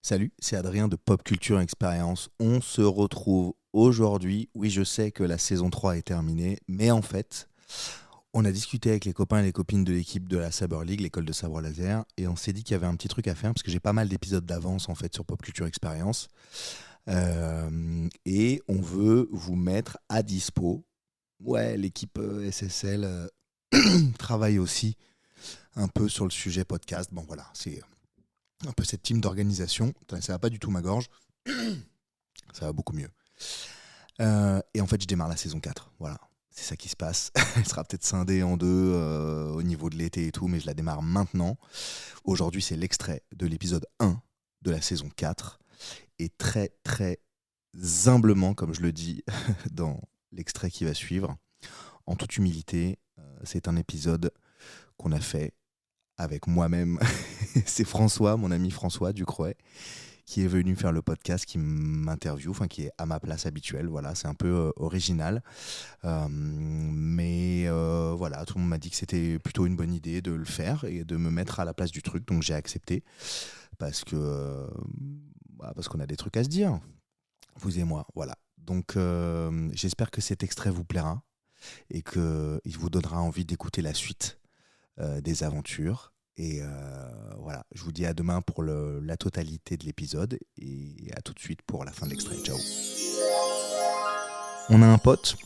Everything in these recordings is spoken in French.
Salut, c'est Adrien de Pop Culture Expérience. On se retrouve aujourd'hui. Oui, je sais que la saison 3 est terminée, mais en fait, on a discuté avec les copains et les copines de l'équipe de la Saber League, l'école de sabre laser, et on s'est dit qu'il y avait un petit truc à faire parce que j'ai pas mal d'épisodes d'avance en fait sur Pop Culture Expérience. Et on veut vous mettre à dispo. Ouais, l'équipe SSL travaille aussi un peu sur le sujet podcast. Bon voilà, c'est un peu cette team d'organisation. Putain, ça va pas du tout ma gorge. Ça va beaucoup mieux. Et en fait, je démarre la saison 4. Voilà, c'est ça qui se passe. Elle sera peut-être scindée en deux au niveau de l'été et tout, mais je la démarre maintenant. Aujourd'hui, c'est l'extrait de l'épisode 1 de la saison 4. Et très, très humblement, comme je le dis dans l'extrait qui va suivre, en toute humilité, c'est un épisode qu'on a fait avec moi-même. C'est François, mon ami François Ducroix, qui est venu faire le podcast, qui m'interviewe, enfin qui est à ma place habituelle. Voilà, c'est un peu original. Mais voilà, tout le monde m'a dit que c'était plutôt une bonne idée de le faire et de me mettre à la place du truc. Donc j'ai accepté parce qu'on a des trucs à se dire, vous et moi. Voilà. Donc j'espère que cet extrait vous plaira et qu'il vous donnera envie d'écouter la suite des aventures. Et voilà, je vous dis à demain pour la totalité de l'épisode et à tout de suite pour la fin de l'extrait. Ciao. On a un pote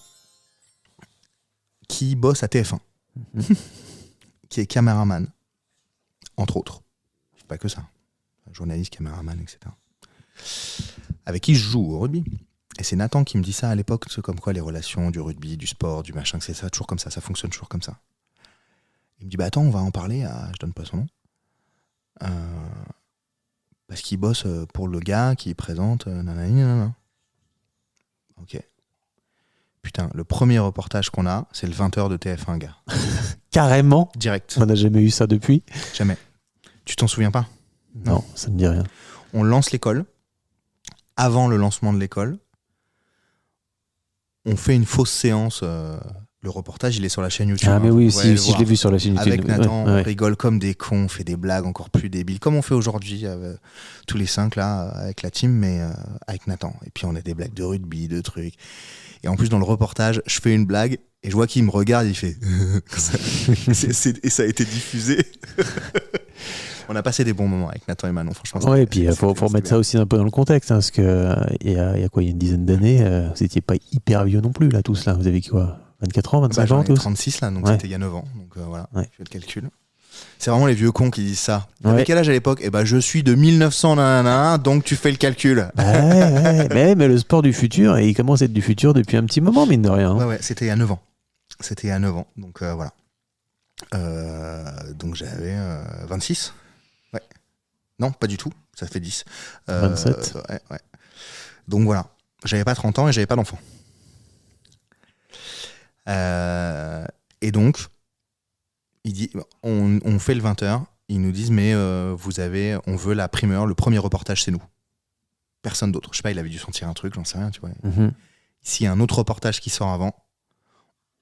qui bosse à TF1, qui est caméraman, entre autres. Pas que ça. Journaliste, caméraman, etc. Avec qui je joue au rugby. Et c'est Nathan qui me dit ça à l'époque, c'est comme quoi les relations du rugby, du sport, du machin, c'est ça, toujours comme ça fonctionne toujours comme ça. Il me dit, bah attends, on va en parler à... Je donne pas son nom. Parce qu'il bosse pour le gars qui présente nanana. Ok. Putain, le premier reportage qu'on a, c'est le 20h de TF1, gars. Carrément. Direct. On n'a jamais eu ça depuis. Jamais. Tu t'en souviens pas? Non, ça me dit rien. On lance l'école. Avant le lancement de l'école, on fait une fausse séance. Le reportage, il est sur la chaîne YouTube. Ah, mais oui, si je l'ai vu sur la chaîne YouTube. Avec Nathan, ouais. On rigole comme des cons, on fait des blagues encore plus débiles, comme on fait aujourd'hui, tous les 5 là, avec la team, mais avec Nathan. Et puis on a des blagues de rugby, de trucs. Et en plus, dans le reportage, je fais une blague, et je vois qu'il me regarde, il fait... et ça a été diffusé. On a passé des bons moments avec Nathan et Manon, franchement. Ouais, et puis il faut remettre ça aussi un peu dans le contexte, hein, parce que il y a quoi, il y a une dizaine d'années, vous n'étiez pas hyper vieux non plus, là, tous là. Vous avez quoi, 24 ans, 25 ans, tous 36 là, donc ouais. C'était il y a 9 ans. Donc voilà, ouais. je fais le calcul. C'est vraiment les vieux cons qui disent ça. Ouais. Avec quel âge à l'époque? Eh ben, je suis de 1900, nanana, donc tu fais le calcul. Ouais. mais le sport du futur, il commence à être du futur depuis un petit moment, mine de rien. Ouais, c'était il y a 9 ans. C'était il y a 9 ans, donc voilà. Donc j'avais 26. Ouais. Non, pas du tout, ça fait 10. 27. Ouais. Donc voilà, j'avais pas 30 ans et j'avais pas d'enfant. Et donc, il dit, on fait le 20h, ils nous disent, mais on veut la primeur, le premier reportage, c'est nous. Personne d'autre. Je sais pas, il avait dû sentir un truc, j'en sais rien, tu vois. Mm-hmm. S'il y a un autre reportage qui sort avant,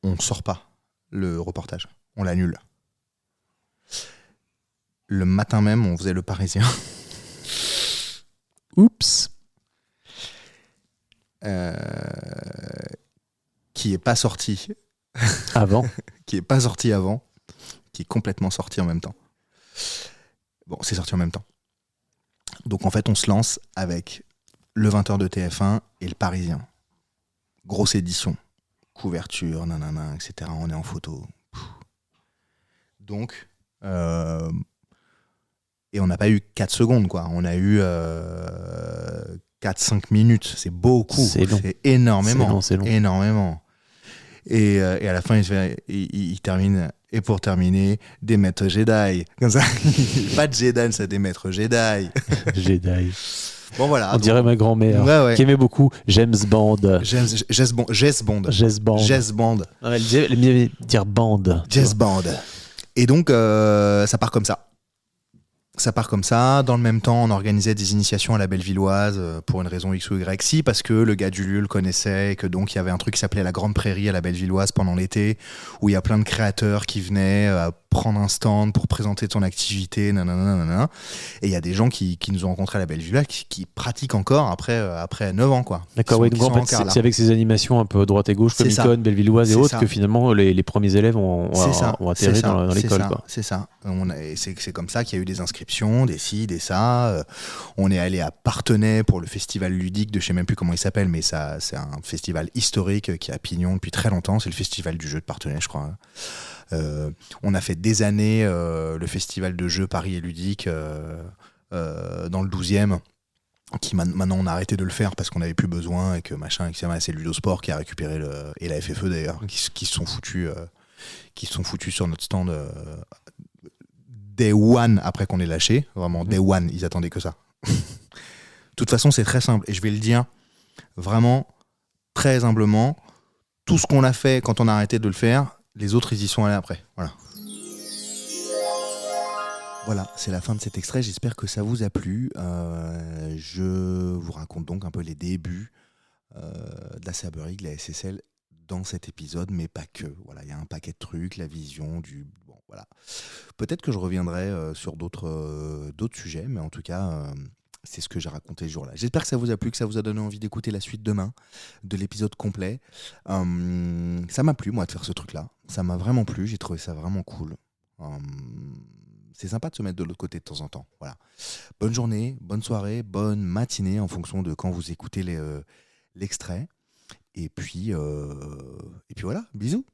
on sort pas le reportage, on l'annule. Le matin même, on faisait le Parisien. Oups. Qui est pas sorti avant. Qui est pas sorti avant, qui est complètement sorti en même temps. Bon, c'est sorti en même temps. Donc en fait, on se lance avec le 20h de TF1 et le Parisien. Grosse édition, couverture, nanana, etc. On est en photo. Donc, et on n'a pas eu 4 secondes, quoi. On a eu 4-5 minutes. C'est beaucoup. C'est long. C'est énormément. C'est long. Énormément. Et à la fin, il termine. Et pour terminer, des maîtres Jedi. Comme ça. Pas de Jedi, ça, des maîtres Jedi. Jedi. Bon, voilà. On dirait ma grand-mère, ouais. qui aimait beaucoup James Bond. Jazz Bond. Non, elle aimait dire Bond. Jazz Bond. Et donc, ça part comme ça. Dans le même temps, on organisait des initiations à la Bellevilloise pour une raison X ou Y. Si, parce que le gars du lieu le connaissait et que donc il y avait un truc qui s'appelait la Grande Prairie à la Bellevilloise pendant l'été, où il y a plein de créateurs qui venaient prendre un stand, pour présenter ton activité, nanana. Et il y a des gens qui nous ont rencontrés à la Belle Villa qui pratiquent encore après 9 ans, quoi. D'accord, oui, donc en fait, c'est avec ces animations un peu droite et gauche, Comic-Con, Bellevilloise et autres, que finalement les premiers élèves ont atterri dans l'école. C'est ça. C'est comme ça qu'il y a eu des inscriptions, des ci, des ça. On est allé à Parthenay pour le festival ludique de je sais même plus comment il s'appelle, mais ça, c'est un festival historique qui est à Pignon depuis très longtemps. C'est le festival du jeu de Parthenay, je crois. On a fait des années le festival de jeux Paris et ludique dans le 12e, qui maintenant on a arrêté de le faire parce qu'on n'avait plus besoin et que machin, etc. C'est Ludosport qui a récupéré et la FFE d'ailleurs, qui se sont foutus sur notre stand day one après qu'on ait lâché. Vraiment, day one, ils attendaient que ça. De toute façon, c'est très simple et je vais le dire vraiment très humblement. Tout ce qu'on a fait quand on a arrêté de le faire, les autres, ils y sont allés après. Voilà, c'est la fin de cet extrait. J'espère que ça vous a plu. Je vous raconte donc un peu les débuts de la Cerberie, de la SSL dans cet épisode, mais pas que. Voilà, il y a un paquet de trucs, la vision, bon, voilà. Peut-être que je reviendrai sur d'autres sujets, mais en tout cas, c'est ce que j'ai raconté ce jour-là. J'espère que ça vous a plu, que ça vous a donné envie d'écouter la suite demain de l'épisode complet. Ça m'a plu, moi, de faire ce truc-là. Ça m'a vraiment plu, j'ai trouvé ça vraiment cool. C'est sympa de se mettre de l'autre côté de temps en temps. Voilà. Bonne journée, bonne soirée, bonne matinée en fonction de quand vous écoutez l'extrait. Et puis voilà, bisous.